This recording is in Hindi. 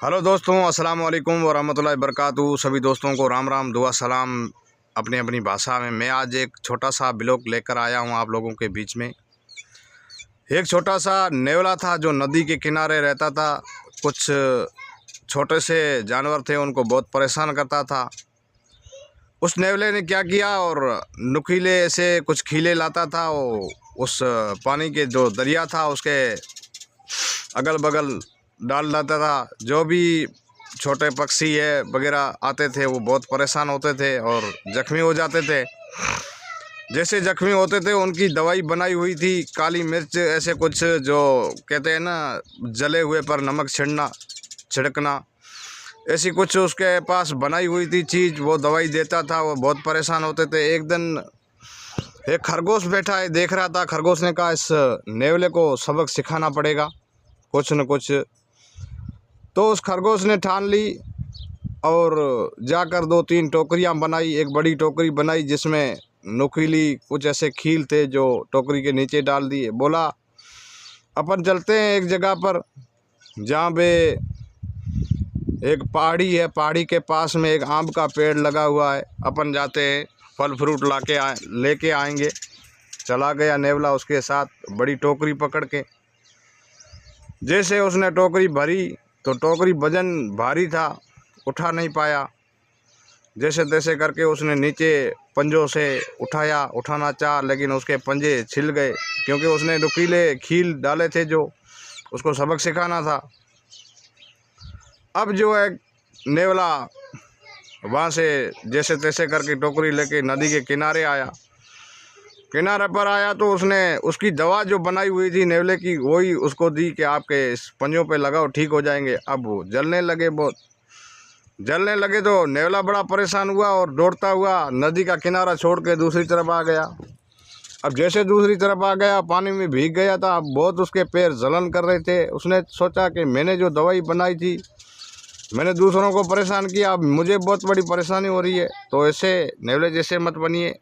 हेलो दोस्तों, अस्सलाम वालेकुम वरहमतुल्लाहि वबरकातुहू। सभी दोस्तों को राम राम दुआ सलाम अपनी अपनी भाषा में। मैं आज एक छोटा सा ब्लॉग लेकर आया हूँ आप लोगों के बीच में। एक छोटा सा नेवला था जो नदी के किनारे रहता था। कुछ छोटे से जानवर थे, उनको बहुत परेशान करता था। उस नेवले ने क्या किया, और नुकीले ऐसे कुछ खीले लाता था। वो उस पानी के जो दरिया था उसके अगल बगल डाल देता था। जो भी छोटे पक्षी है वगैरह आते थे वो बहुत परेशान होते थे और ज़ख्मी हो जाते थे। जैसे ज़ख्मी होते थे उनकी दवाई बनाई हुई थी, काली मिर्च ऐसे कुछ, जो कहते हैं ना जले हुए पर नमक छिड़कना, ऐसी कुछ उसके पास बनाई हुई थी चीज़। वो दवाई देता था। वो बहुत परेशान होते थे। एक दिन एक खरगोश बैठा है, देख रहा था। खरगोश ने कहा इस नेवले को सबक सिखाना पड़ेगा कुछ न कुछ। तो उस खरगोश ने ठान ली और जाकर 2-3 टोकरियां बनाई। एक बड़ी टोकरी बनाई जिसमें नुकीली कुछ ऐसे खील थे जो टोकरी के नीचे डाल दिए। बोला अपन चलते हैं एक जगह पर जहाँ पे एक पहाड़ी है, पहाड़ी के पास में एक आम का पेड़ लगा हुआ है। अपन जाते हैं, फल फ्रूट लेके आएंगे। चला गया नेवला उसके साथ, बड़ी टोकरी पकड़ के। जैसे उसने टोकरी भरी तो टोकरी वजन भारी था, उठा नहीं पाया। जैसे तैसे करके उसने नीचे पंजों से उठाना चाहा, लेकिन उसके पंजे छिल गए, क्योंकि उसने नुकीले खील डाले थे जो उसको सबक सिखाना था। अब जो है नेवला वहाँ से जैसे तैसे करके टोकरी लेके नदी के किनारे आया। किनारे पर आया तो उसने उसकी दवा जो बनाई हुई थी नेवले की, वही उसको दी कि आपके इस पंजों पे लगाओ, ठीक हो जाएंगे। अब वो जलने लगे, बहुत जलने लगे। तो नेवला बड़ा परेशान हुआ और दौड़ता हुआ नदी का किनारा छोड़ के दूसरी तरफ आ गया। अब जैसे दूसरी तरफ आ गया, पानी में भीग गया था। अब बहुत उसके पैर जलन कर रहे थे। उसने सोचा कि मैंने जो दवाई बनाई थी, मैंने दूसरों को परेशान किया, अब मुझे बहुत बड़ी परेशानी हो रही है। तो ऐसे नेवले जैसे मत बनिए।